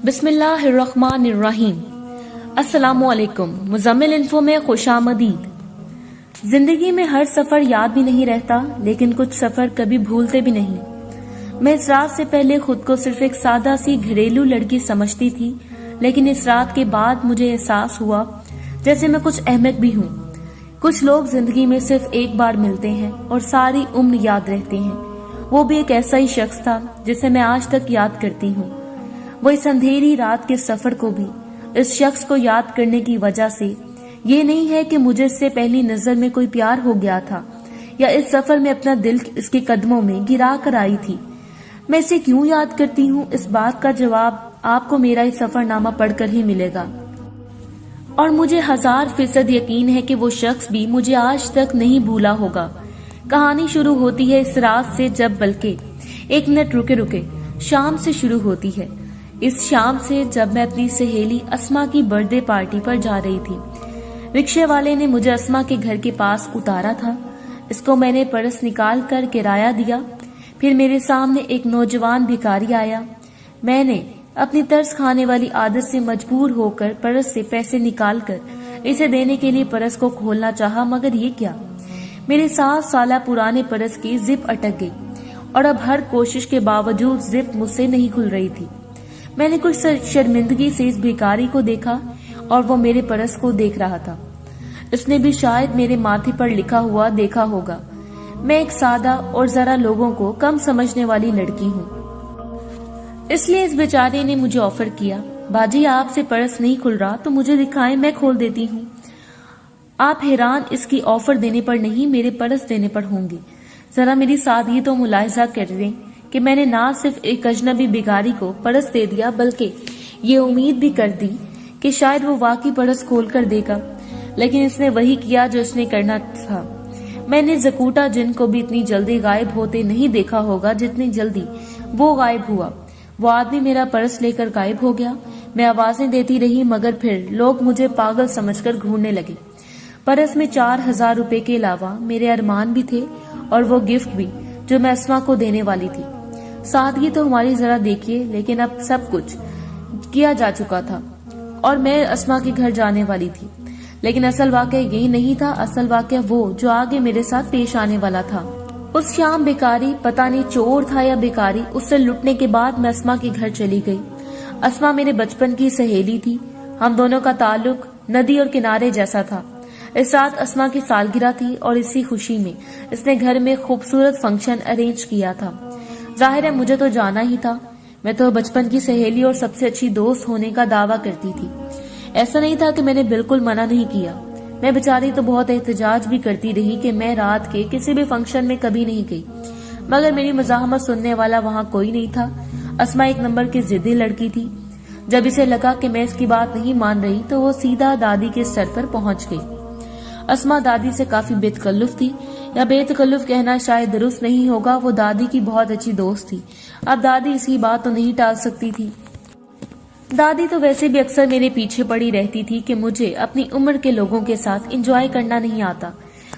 بسم اللہ الرحمن الرحیم۔ السلام علیکم۔ مزمل انفو میں خوش آمدید۔ زندگی میں ہر سفر یاد بھی نہیں رہتا، لیکن کچھ سفر کبھی بھولتے بھی نہیں۔ میں اس رات سے پہلے خود کو صرف ایک سادہ سی گھریلو لڑکی سمجھتی تھی، لیکن اس رات کے بعد مجھے احساس ہوا جیسے میں کچھ احمق بھی ہوں۔ کچھ لوگ زندگی میں صرف ایک بار ملتے ہیں اور ساری عمر یاد رہتے ہیں۔ وہ بھی ایک ایسا ہی شخص تھا جسے میں آج تک یاد کرتی ہوں۔ وہ اس اندھیری رات کے سفر کو بھی اس شخص کو یاد کرنے کی وجہ سے یہ نہیں ہے کہ مجھے اس سے پہلی نظر میں کوئی پیار ہو گیا تھا یا اس سفر میں اپنا دل اس کے قدموں میں گرا کر آئی تھی۔ میں اسے کیوں یاد کرتی ہوں، اس بات کا جواب آپ کو میرا اس سفر نامہ پڑھ کر ہی ملے گا، اور مجھے 1000% یقین ہے کہ وہ شخص بھی مجھے آج تک نہیں بھولا ہوگا۔ کہانی شروع ہوتی ہے اس رات سے جب بلکہ ایک منٹ رکے شام سے شروع ہوتی ہے۔ اس شام سے جب میں اپنی سہیلی اسما کی برتھ ڈے پارٹی پر جا رہی تھی۔ رکشے والے نے مجھے اسما کے گھر کے پاس اتارا تھا۔ اس کو میں نے پرس نکال کر کرایہ دیا۔ پھر میرے سامنے ایک نوجوان بھکاری آیا۔ میں نے اپنی ترس کھانے والی عادت سے مجبور ہو کر پرس سے پیسے نکال کر اسے دینے کے لیے پرس کو کھولنا چاہا، مگر یہ کیا، میرے 7 سالہ پرانے پرس کی زپ اٹک گئی اور اب ہر کوشش کے باوجود زپ مجھ سے نہیں کھل رہی تھی۔ میں نے کچھ شرمندگی سے اس بھکاری کو دیکھا اور وہ میرے پرس کو دیکھ رہا تھا۔ اس نے بھی شاید میرے ماتھے پر لکھا ہوا دیکھا ہوگا۔ میں ایک سادہ اور ذرا لوگوں کو کم سمجھنے والی لڑکی ہوں، اس لیے اس بیچارے نے مجھے آفر کیا، باجی آپ سے پرس نہیں کھل رہا تو مجھے دکھائیں، میں کھول دیتی ہوں۔ آپ حیران اس کی آفر دینے پر نہیں، میرے پرس دینے پر ہوں گی۔ ذرا میری سادگی تو ملاحظہ کر دیں کہ میں نے نہ صرف ایک اجنبی بھکاری کو پرس دے دیا، بلکہ یہ امید بھی کر دی کہ شاید وہ واقعی پرس کھول کر دے گا، لیکن اس نے وہی کیا جو اس نے کرنا تھا۔ میں نے زکوٹا جن کو بھی اتنی جلدی غائب ہوتے نہیں دیکھا ہوگا جتنی جلدی وہ غائب ہوا۔ وہ آدمی میرا پرس لے کر غائب ہو گیا۔ میں آوازیں دیتی رہی، مگر پھر لوگ مجھے پاگل سمجھ کر گھورنے لگے۔ پرس میں 4000 روپے کے علاوہ میرے ارمان بھی تھے اور وہ گفٹ بھی جو میں اسما کو دینے والی تھی۔ سادگی تو ہماری ذرا دیکھیے، لیکن اب سب کچھ کیا جا چکا تھا اور میں اسما کے گھر جانے والی تھی۔ لیکن اصل واقعہ یہی نہیں تھا، اصل واقعہ وہ جو آگے میرے ساتھ پیش آنے والا تھا۔ اس شام بھکاری، پتہ نہیں چور تھا یا بھکاری، اس سے لٹنے کے بعد میں اسما کے گھر چلی گئی۔ اسما میرے بچپن کی سہیلی تھی۔ ہم دونوں کا تعلق ندی اور کنارے جیسا تھا۔ اس رات اسما کی سالگرہ تھی اور اسی خوشی میں اس نے گھر میں خوبصورت فنکشن ارینج کیا تھا۔ ظاہر ہے مجھے تو جانا ہی تھا، میں تو بچپن کی سہیلی اور سب سے اچھی دوست ہونے کا دعویٰ کرتی تھی۔ ایسا نہیں تھا کہ میں نے بالکل منع نہیں کیا۔ میں بیچاری تو بہت احتجاج بھی کرتی رہی کہ میں رات کے کسی بھی فنکشن میں کبھی نہیں گئی، مگر میری مزاحمت سننے والا وہاں کوئی نہیں تھا۔ اسما ایک نمبر کی ضدی لڑکی تھی۔ جب اسے لگا کہ میں اس کی بات نہیں مان رہی تو وہ سیدھا دادی کے سر پر پہنچ گئی۔ اسما دادی سے کافی بے تکلف تھی، یا بے تکلف کہنا شاید درست نہیں ہوگا، وہ دادی کی بہت اچھی دوست تھی۔ اب دادی اس کی بات تو نہیں ٹال سکتی تھی۔ دادی تو ویسے بھی اکثر میرے پیچھے پڑی رہتی تھی کہ مجھے اپنی عمر کے لوگوں کے ساتھ انجوائے کرنا نہیں آتا،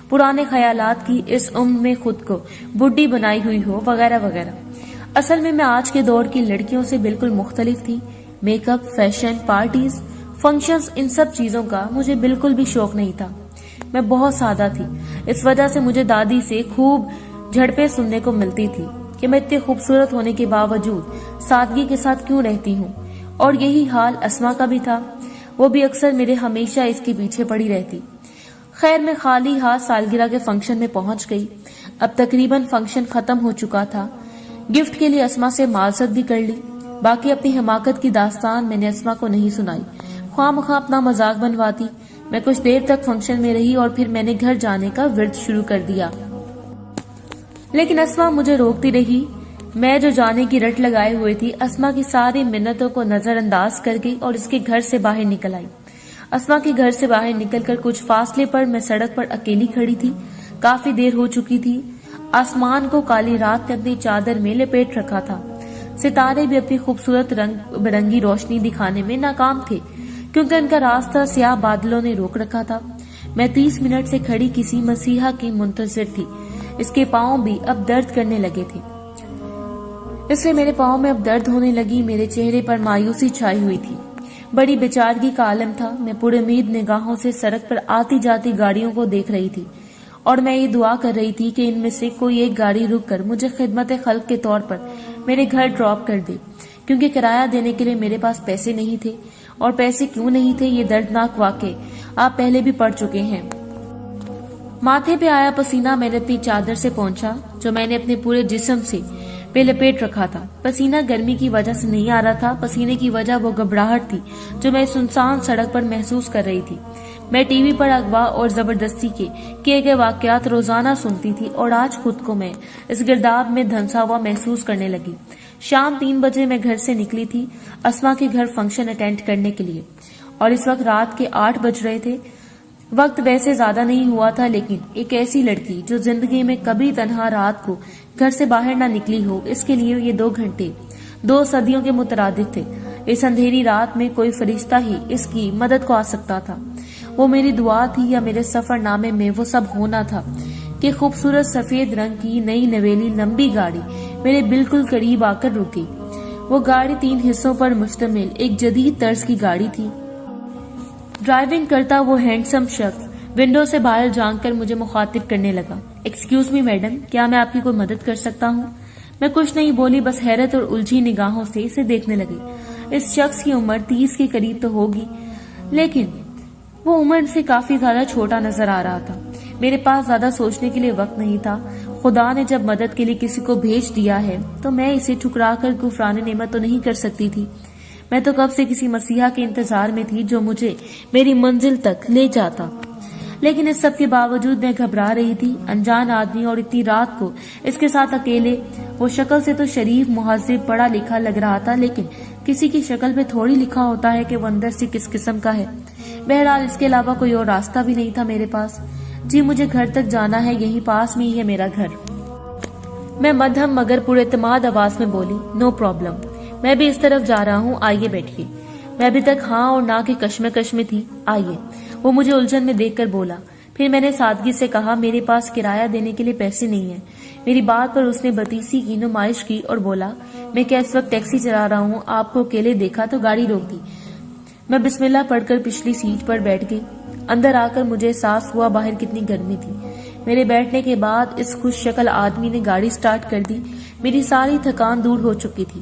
پرانے خیالات کی اس عمر میں خود کو بڈھی بنائی ہوئی ہو، وغیرہ وغیرہ۔ اصل میں آج کے دور کی لڑکیوں سے بالکل مختلف تھی۔ Makeup, fashion, parties, functions, ان سب چیزوں کا مجھے بالکل بھی شوق نہیں تھا۔ میں بہت سادہ تھی، اس وجہ سے مجھے دادی سے خوب جھڑپیں سننے کو ملتی تھی کہ میں اتنے خوبصورت ہونے کے باوجود سادگی کے ساتھ کیوں رہتی ہوں، اور یہی حال اسما کا بھی تھا۔ وہ بھی اکثر میرے ہمیشہ اس کے پیچھے پڑی رہتی۔ خیر میں خالی ہاتھ سالگرہ کے فنکشن میں پہنچ گئی۔ اب تقریباً فنکشن ختم ہو چکا تھا۔ گفٹ کے لیے اسما سے معذرت بھی کر لی۔ باقی اپنی حماقت کی داستان میں نے اسما کو نہیں سنائی، خواہ مخواہ اپنا مذاق بنواتی۔ میں کچھ دیر تک فنکشن میں رہی اور پھر میں نے گھر جانے کا ورد شروع کر دیا، لیکن اسما مجھے روکتی رہی۔ میں جو جانے کی رٹ لگائے ہوئی تھی، اسما کی ساری منتوں کو نظر انداز کر گئی اور اس کے گھر سے باہر نکل آئی۔ اسما کے گھر سے باہر نکل کر کچھ فاصلے پر میں سڑک پر اکیلی کھڑی تھی۔ کافی دیر ہو چکی تھی۔ آسمان کو کالی رات نے اپنی چادر میں لپیٹ رکھا تھا۔ ستارے بھی اپنی خوبصورت رنگ برنگی روشنی دکھانے میں ناکام تھے، کیونکہ ان کا راستہ سیاہ بادلوں نے روک رکھا تھا۔ میں 30 منٹ سے کھڑی کسی مسیحا کی منتظر تھی۔ اس کے پاؤں بھی اب درد کرنے لگے تھے۔ اس لیے میرے پاؤں میں اب درد ہونے لگی. میرے چہرے پر مایوسی چھائی ہوئی تھی. بڑی بےچارگی کا عالم تھا. میں پورے امید نگاہوں سے سڑک پر آتی جاتی گاڑیوں کو دیکھ رہی تھی اور میں یہ دعا کر رہی تھی کہ ان میں سے کوئی ایک گاڑی رک کر مجھے خدمت خلق کے طور پر میرے گھر ڈراپ کر دے، کیونکہ کرایہ دینے کے لیے میرے پاس پیسے نہیں تھے. اور پیسے کیوں نہیں تھے، یہ دردناک واقعے آپ پہلے بھی پڑھ چکے ہیں. ماتھے پہ آیا پسینہ میں نے اپنی چادر سے پہنچا جو میں نے اپنے پورے جسم سے پہ لپیٹ رکھا تھا. پسینہ گرمی کی وجہ سے نہیں آ رہا تھا، پسینے کی وجہ وہ گھبراہٹ تھی جو میں سنسان سڑک پر محسوس کر رہی تھی. میں ٹی وی پر اغوا اور زبردستی کے کیے گئے واقعات روزانہ سنتی تھی اور آج خود کو میں اس گرداب میں دھنسا ہوا محسوس کرنے لگی. شام 3 بجے میں گھر سے نکلی تھی اسما کے گھر فنکشن اٹینڈ کرنے کے لیے، اور اس وقت رات کے 8 بج رہے تھے. وقت ویسے زیادہ نہیں ہوا تھا، لیکن ایک ایسی لڑکی جو زندگی میں کبھی تنہا رات کو گھر سے باہر نہ نکلی ہو، اس کے لیے یہ 2 گھنٹے 2 صدیوں کے مترادف تھے. اس اندھیری رات میں کوئی فرشتہ ہی اس کی مدد کو آ سکتا تھا. وہ میری دعا تھی یا میرے سفر نامے میں وہ سب ہونا تھا کہ خوبصورت سفید رنگ کی نئی نویلی لمبی گاڑی میرے بالکل قریب آ کر رکی. وہ گاڑی 3 حصوں پر مشتمل ایک جدید طرز کی گاڑی تھی. ڈرائیونگ کرتا وہ ہینڈسم شخص ونڈو سے باہر جھانک کر مجھے مخاطب کرنے لگا. ایکسکیوز می میڈم، کیا میں آپ کی کوئی مدد کر سکتا ہوں؟ میں کچھ نہیں بولی، بس حیرت اور الجھی نگاہوں سے اسے دیکھنے لگی. اس شخص کی عمر 30 کے قریب تو ہوگی، لیکن وہ عمر سے کافی زیادہ چھوٹا نظر آ رہا تھا. میرے پاس زیادہ سوچنے کے لیے وقت نہیں تھا. خدا نے جب مدد کے لیے کسی کو بھیج دیا ہے تو میں اسے ٹھکرا کر کفران نعمت تو نہیں کر سکتی تھی. میں تو کب سے کسی مسیحا کے انتظار میں تھی جو مجھے میری منزل تک لے جاتا. لیکن اس سب کے باوجود میں گھبرا رہی تھی. انجان آدمی اور اتنی رات کو اس کے ساتھ اکیلے. وہ شکل سے تو شریف، مہذب، پڑھا لکھا لگ رہا تھا، لیکن کسی کی شکل پہ تھوڑی لکھا ہوتا ہے کہ وہ اندر سے کس قسم کا ہے. بہرحال اس کے علاوہ کوئی اور راستہ بھی نہیں تھا میرے پاس. جی مجھے گھر تک جانا ہے، یہیں پاس میں ہی ہے میرا گھر. میں مدھم مگر پورے اعتماد آواز میں بولی. نو پرابلم، میں بھی اس طرف جا رہا ہوں، آئیے بیٹھیے. میں ابھی تک ہاں اور نہ کے کشمکش میں تھی. آئیے، وہ مجھے الجھن میں دیکھ کر بولا. پھر میں نے سادگی سے کہا میرے پاس کرایہ دینے کے لیے پیسے نہیں ہیں. میری بات پر اس نے بتیسی کی نمائش کی اور بولا میں کیا اس وقت ٹیکسی چلا رہا ہوں، آپ کو اکیلے دیکھا تو گاڑی روک دی. میں بسم اللہ پڑھ کر پچھلی سیٹ پر بیٹھ گئی. اندر آ کر مجھے احساس ہوا باہر کتنی گرمی تھی. میرے بیٹھنے کے بعد اس خوش شکل آدمی نے گاڑی سٹارٹ کر دی. میری ساری تھکان دور ہو چکی تھی.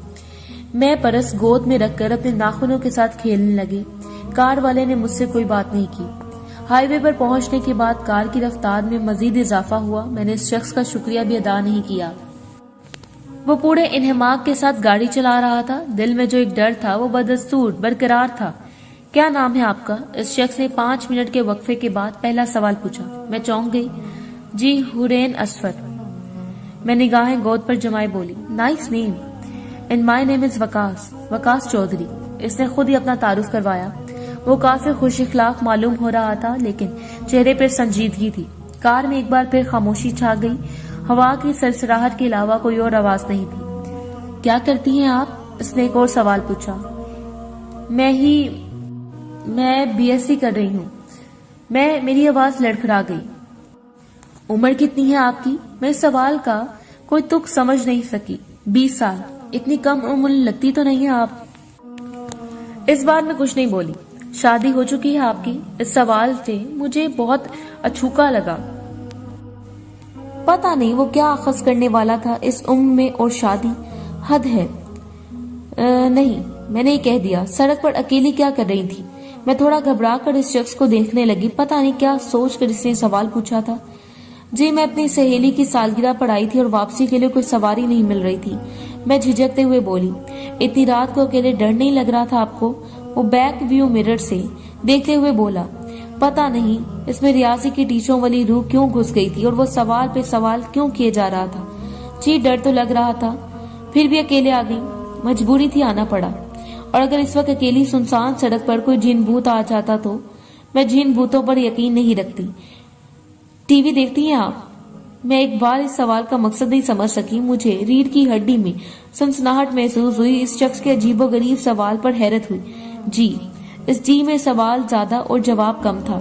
میں پرس گود میں رکھ کر اپنے ناخنوں کے ساتھ کھیلنے لگی. کار والے نے مجھ سے کوئی بات نہیں کی. ہائی وے پر پہنچنے کے بعد کار کی رفتار میں مزید اضافہ ہوا. میں نے اس شخص کا شکریہ بھی ادا نہیں کیا. وہ پورے انہماک کے ساتھ گاڑی چلا رہا تھا. دل میں جو ایک ڈر تھا وہ بدستور برقرار تھا. کیا نام ہے آپ کا؟ اس شخص نے 5 منٹ کے وقفے کے بعد پہلا سوال پوچھا. میں چونک گئی. جی حورین اصفر. میں نگاہیں گود پر جمائے بولی. Nice name. اینڈ مائی نیم از وکاس چودھری. اس نے خود ہی اپنا تعارف کروایا. وہ کافی خوش اخلاق معلوم ہو رہا تھا، لیکن چہرے پر سنجیدگی تھی. کار میں ایک بار پھر خاموشی چھا گئی. ہوا کی سرسراہٹ کے علاوہ کوئی اور آواز نہیں تھی. کیا کرتی ہیں آپ؟ اس نے ایک اور سوال پوچھا. میں بی ایس سی کر رہی ہوں. میری آواز لڑکھڑا گئی. عمر کتنی ہے آپ کی؟ میں اس سوال کا کوئی تک سمجھ نہیں سکی. 20 سال. اتنی کم عمر لگتی تو نہیں ہے آپ. اس بار میں کچھ نہیں بولی. شادی ہو چکی ہے آپ کی؟ اس سوال سے مجھے بہت اچھوکا لگا. پتہ نہیں وہ کیا اخذ کرنے والا تھا اس عمر میں، اور شادی حد ہے. نہیں، میں نے کہہ دیا. سڑک پر اکیلی کیا کر رہی تھی؟ میں تھوڑا گھبرا کر اس شخص کو دیکھنے لگی. پتہ نہیں کیا سوچ کر اس نے سوال پوچھا تھا. جی میں اپنی سہیلی کی سالگرہ پڑھائی تھی اور واپسی کے لیے کوئی سواری نہیں مل رہی تھی. میں جھجکتے ہوئے بولی. اتنی رات کو اکیلے ڈر نہیں لگ رہا تھا آپ کو؟ وہ بیک ویو مرر سے دیکھتے ہوئے بولا. پتہ نہیں اس میں ریاضی کی ٹیچروں والی روح کیوں گھس گئی تھی اور وہ سوال پہ سوال کیوں کیے جا رہا تھا. جی ڈر تو لگ رہا تھا، پھر بھی اکیلے آ گئی. مجبوری تھی، آنا پڑا. اور اگر اس وقت اکیلی سنسان سڑک پر کوئی جن بھوت آ جاتا تو؟ میں جن بھوتوں پر یقین نہیں رکھتی. ٹی وی دیکھتی ہیں آپ؟ میں ایک بار اس سوال کا مقصد نہیں سمجھ سکی. مجھے ریڑھ کی ہڈی میں سنسناہٹ محسوس ہوئی. اس شخص کے عجیب و غریب سوال پر حیرت ہوئی. جی. اس جی میں سوال زیادہ اور جواب کم تھا.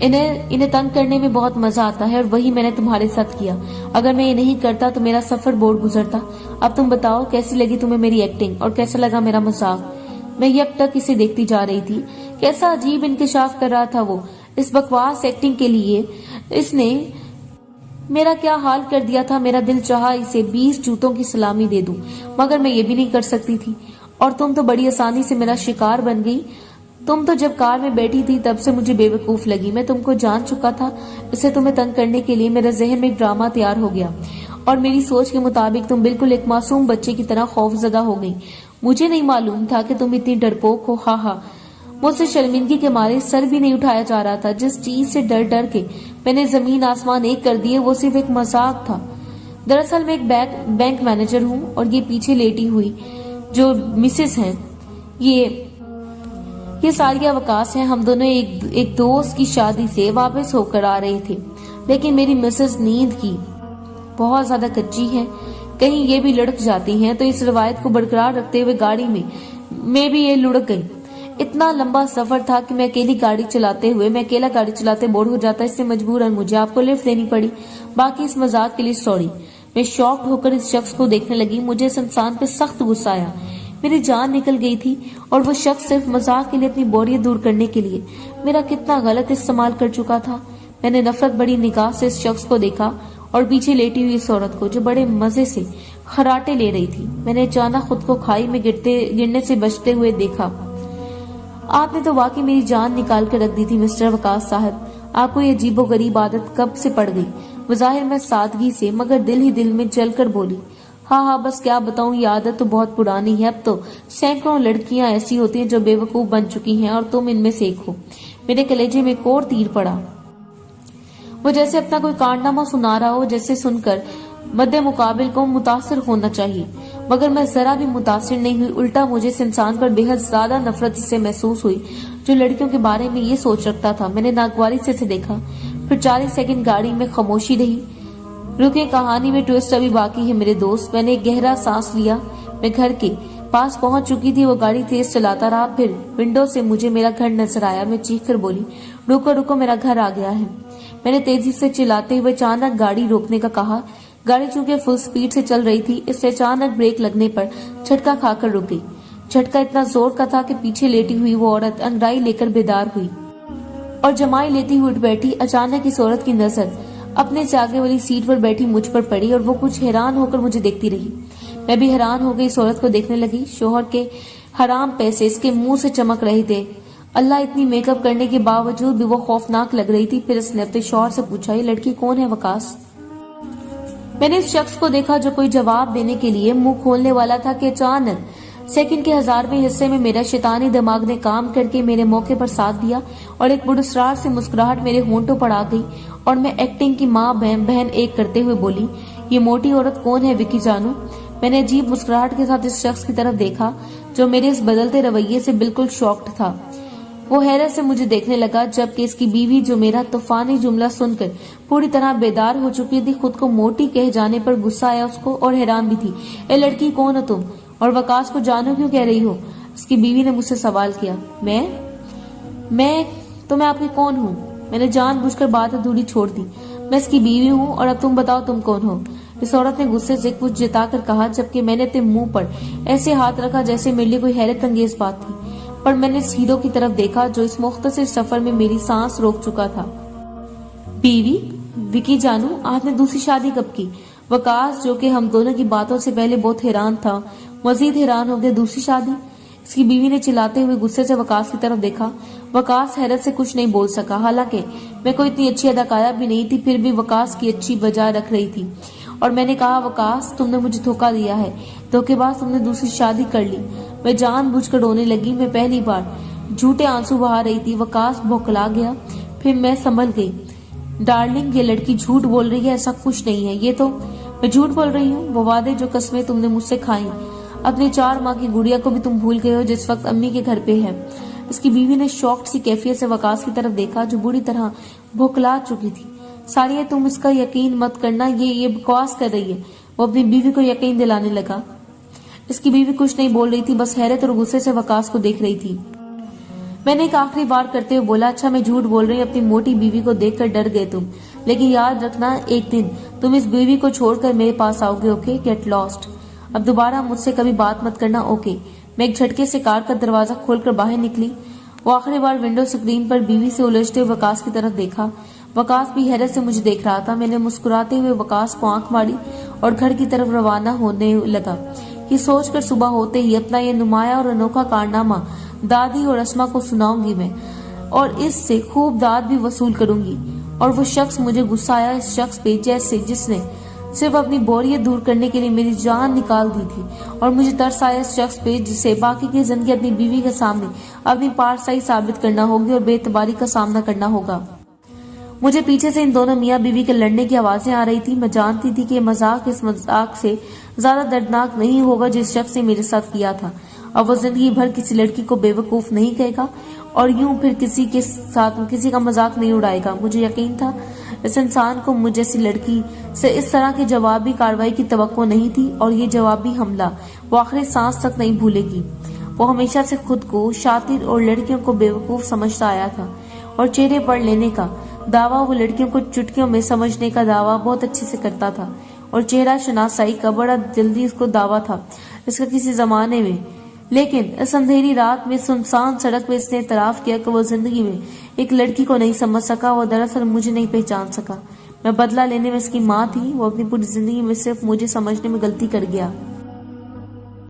انہیں تنگ کرنے میں بہت مزہ آتا ہے اور وہی میں نے تمہارے ساتھ کیا. اگر میں یہ نہیں کرتا تو میرا سفر بور گزرتا. اب تم بتاؤ کیسی لگی تمہیں میری ایکٹنگ اور کیسا لگا میرا مذاق. میں یک ٹک اسے دیکھتی جا رہی تھی. کیسا عجیب انکشاف کر رہا تھا وہ اس بکواس ایکٹنگ کے لیے. اس نے میرا کیا حال کر دیا تھا. میرا دل چاہا اسے 20 جوتوں کی سلامی دے دوں مگر میں یہ بھی نہیں کر سکتی تھی. اور تم تو بڑی آسانی سے میرا شکار بن گئی. تم تو جب کار میں بیٹھی تھی تب سے مجھے بے وقوف لگی. میں تم کو جان چکا تھا. اسے تمہیں تنگ کرنے کے لیے میرے ذہن میں ایک ڈرامہ تیار ہو گیا اور میری سوچ کے مطابق تم بالکل ایک معصوم بچے کی طرح خوف زدہ ہو گئی. مجھے نہیں معلوم تھا کہ تم اتنی ڈرپوک ہو. ہاں مجھ سے شرمندگی کے مارے سر بھی نہیں اٹھایا جا رہا تھا. جس چیز سے ڈر ڈر کے میں نے زمین آسمان ایک کر دیے وہ صرف ایک مذاق تھا. دراصل میں ایک بینک مینیجر ہوں اور یہ پیچھے لیٹی ہوئی جو مسز ہیں یہ ساریہ وکاس ہیں. ہم دونوں ایک دوست کی شادی سے واپس ہو کر آ رہے تھے لیکن میری مسز نیند کی بہت زیادہ کچی ہے. کہیں یہ بھی لڑک جاتی ہیں تو اس روایت کو برقرار رکھتے ہوئے گاڑی میں بھی یہ لڑک گئی. اتنا لمبا سفر تھا کہ میں اکیلا گاڑی چلاتے بور ہو جاتا. اس سے مجبوراً مجھے آپ کو لفٹ دینی پڑی. باقی اس مذاق کے لیے سوری. میں شاکڈ ہو کر اس شخص کو دیکھنے لگی. مجھے اس انسان پہ سخت غصہ آیا. میری جان نکل گئی تھی اور وہ شخص صرف مذاق کے لیے اپنی بوریت دور کرنے کے لیے میرا کتنا غلط استعمال کر چکا تھا. میں نے نفرت بڑی نگاہ سے اس شخص کو دیکھا اور پیچھے لیٹی ہوئی اس عورت کو جو بڑے مزے سے خراٹے لے رہی تھی. میں نے اچانک خود کو کھائی میں گرنے سے بچتے ہوئے دیکھا. آپ نے تو واقعی میری جان نکال کر رکھ دی تھی مسٹر وکاس صاحب. آپ کو یہ عجیب و غریب عادت کب سے پڑ گئی؟ بظاہر میں سادگی سے مگر دل ہی دل میں جل کر بولی. ہاں بس کیا بتاؤں. یہ عادت تو بہت پرانی ہے. اب تو سینکڑوں لڑکیاں ایسی ہوتی ہیں جو بے وقوف بن چکی ہیں اور تم ان میں سے ایک ہو. میرے کلیجے میں ایک اور تیر پڑا. وہ جیسے اپنا کوئی کارنامہ سنا رہا ہو جیسے سن کر مد مقابل کو متاثر ہونا چاہیے مگر میں ذرا بھی متاثر نہیں ہوئی. الٹا مجھے اس انسان پر بے حد زیادہ نفرت اس سے محسوس ہوئی جو لڑکیوں کے بارے میں یہ سوچ رکھتا تھا. میں نے ناگواری سے اسے دیکھا. پھر 40 سیکنڈ گاڑی میں خاموشی رہی. رکے کہانی میں ٹویسٹ ابھی باقی ہے میرے دوست. میں نے ایک گہرا سانس لیا. میں گھر کے پاس پہنچ چکی تھی. وہ گاڑی تیز چلاتا رہا. پھر ونڈو سے مجھے میرا گھر نظر آیا. میں چیخ کر بولی رکو میرا گھر آ گیا ہے. میں نے تیزی سے چلاتے ہوئے اچانک گاڑی روکنے کا کہا. گاڑی چونکہ فل سپیڈ سے چل رہی تھی اس سے اچانک بریک لگنے پر جھٹکا کھا کر رک گئی. جھٹکا اتنا زور کا تھا کہ پیچھے لیٹی ہوئی وہ عورت انگڑائی لے کر بیدار ہوئی اور جمائی لیتی ہوئی اٹھ بیٹھی. اچانک اس عورت کی نظر اپنے سے آگے والی سیٹ پر بیٹھی مجھ پر پڑی اور وہ کچھ حیران ہو کر مجھے دیکھتی رہی. میں بھی حیران ہو گئی. اس عورت کو دیکھنے لگی. شوہر کے حرام پیسے اس کے منہ سے چمک رہے تھے. اللہ اتنی میک اپ کرنے کے باوجود بھی وہ خوفناک لگ رہی تھی. پھر اس نے اپنے شوہر سے پوچھا یہ لڑکی کون ہے وکاس؟ میں نے اس شخص کو دیکھا جو کوئی جواب دینے کے لیے منہ کھولنے والا تھا کہ اچانک سیکنڈ کے 1000ویں حصے میں میرا شیطانی دماغ نے کام کر کے میرے موقع پر ساتھ دیا اور ایک بڑسرار سے مسکراہٹ میرے ہونٹوں پر آ گئی اور میں ایکٹنگ کی ماں بہن ایک کرتے ہوئے بولی یہ موٹی عورت کون ہے وکی جانو؟ میں نے عجیب مسکراہٹ کے ساتھ اس شخص کی طرف دیکھا جو میرے اس بدلتے رویے سے بالکل شاکڈ تھا. وہ حیرت سے مجھے دیکھنے لگا جبکہ اس کی بیوی جو میرا طوفانی جملہ سن کر پوری طرح بیدار ہو چکی تھی. خود کو موٹی کہے جانے پر غصہ آیا اس کو اور حیران بھی تھی. اے لڑکی کون ہو تم اور وکاس کو جانو کیوں کہہ رہی ہو؟ اس کی بیوی نے مجھ سے سوال کیا. میں آپ کی کون ہوں؟ میں نے جان بوجھ کر بات ادھوری چھوڑ دی. میں اس کی بیوی ہوں اور اب تم بتاؤ تم کون ہو؟ اس عورت نے غصے سے کچھ جتا کر کہا جبکہ میں نے اپنے منہ پر ایسے ہاتھ رکھا جیسے میرے لیے کوئی حیرت انگیز بات تھی. پر میں نے اس ہیرو کی طرف دیکھا جو اس مختصر سفر میں میری سانس روک چکا تھا. بیوی؟ وکی جانو آپ نے دوسری شادی کب کی؟ وکاس جو کہ ہم دونوں کی باتوں سے پہلے بہت حیران تھا مزید حیران ہو گیا. دوسری شادی؟ اس کی بیوی نے چلاتے ہوئے غصے سے وکاس کی طرف دیکھا. وکاس حیرت سے کچھ نہیں بول سکا. حالانکہ میں کوئی اتنی اچھی اداکارہ بھی نہیں تھی پھر بھی وکاس کی اچھی بجائے رکھ رہی تھی اور میں نے کہا وکاس تم نے مجھے دھوکا دیا ہے. دھوکے باز تم نے دوسری شادی کر لی. میں جان بوجھ کر رونے لگی. میں پہلی بار جھوٹے آنسو بہا رہی تھی. وکاس بھوکلا گیا. پھر میں سنبھل گئی. ڈارلنگ یہ لڑکی جھوٹ بول رہی ہے. ایسا کچھ نہیں ہے. یہ تو میں جھوٹ بول رہی ہوں. وہ وعدے جو قسمیں تم نے مجھ سے کھائیں اپنی 4 ماہ کی گڑیا کو بھی تم بھول گئے ہو جس وقت امی کے گھر پہ ہے. اس کی بیوی نے شوکڈ سی کیفیت سے وکاس کی طرف دیکھا جو بری طرح بھوکلا چکی تھی. ساریہ تم اس کا یقین مت کرنا. یہ بکواس کر رہی ہے. وہ اپنی بیوی کو یقین دلانے لگا. اس کی بیوی کچھ نہیں بول رہی تھی بس حیرت اور غصے سے وکاس کو دیکھ رہی تھی. میں نے ایک آخری بار کرتے ہوئے بولا، اچھا میں جھوٹ بول رہی ہوں، اپنی موٹی بیوی کو دیکھ کر ڈر گئے تم، لیکن یاد رکھنا ایک دن تم اس بیوی کو چھوڑ کر میرے پاس آؤ گے، اوکے؟ Get last. اب دوبارہ مجھ سے کبھی بات مت کرنا، اوکے؟ میں ایک جھٹکے سے کار کا دروازہ کھول کر باہر نکلی۔ وہ آخری بار ونڈو اسکرین پر بیوی سے الجھتے ہوئے وقاص کی طرف دیکھا۔ وقاص بھی حیرت سے مجھے دیکھ رہا تھا۔ میں نے مسکراتے ہوئے وقاص کو آنکھ ماری اور گھر کی طرف روانہ ہونے لگا، یہ سوچ کر صبح ہوتے ہی اپنا یہ نمایاں اور انوکھا کارنامہ دادی اور اسما کو سناؤں گی میں، اور اس سے خوب داد بھی وصول کروں گی۔ اور وہ شخص، مجھے غصہ آیا اس شخص پہ جس نے صرف اپنی بوریت دور کرنے کے لیے میری جان نکال دی تھی، اور مجھے ترس آیا اس شخص پہ جسے باقی کی زندگی اپنی بیوی کے سامنے اپنی پارسائی ثابت کرنا ہوگی اور بے اعتباری کا سامنا کرنا ہوگا۔ مجھے پیچھے سے ان دونوں میاں بیوی کے لڑنے کی آوازیں آ رہی تھی۔ میں جانتی تھی کہ یہ مذاق اس مذاق سے زیادہ دردناک نہیں ہوگا جس شخص نے میرے ساتھ کیا تھا۔ اب وہ زندگی بھر کسی لڑکی کو بے وقوف نہیں کہے گا اور یوں پھر کسی کے ساتھ کسی کا مذاق نہیں اڑائے گا۔ مجھے یقین تھا اس انسان کو مجھ جیسی لڑکی سے اس طرح کی جوابی کارروائی کی توقع نہیں تھی، اور یہ جوابی حملہ وہ آخری سانس تک نہیں بھولے گی۔ وہ ہمیشہ سے خود کو شاطر اور لڑکیوں کو بے وقوف سمجھتا آیا تھا، اور چہرے پڑھ لینے کا دعویٰ، وہ لڑکیوں کو چٹکیوں میں سمجھنے کا دعویٰ بہت اچھے سے کرتا تھا، اور چہرہ شناسائی کا بڑا جلدی اس کو دعویٰ تھا اس کا کسی زمانے میں۔ لیکن اس اندھیری رات میں سنسان سڑک پہ اس نے اعتراف کیا کہ وہ زندگی میں ایک لڑکی کو نہیں سمجھ سکا، وہ دراصل مجھے نہیں پہچان سکا۔ میں بدلہ لینے میں اس کی ماں تھی، وہ اپنی پوری زندگی میں صرف مجھے سمجھنے میں غلطی کر گیا۔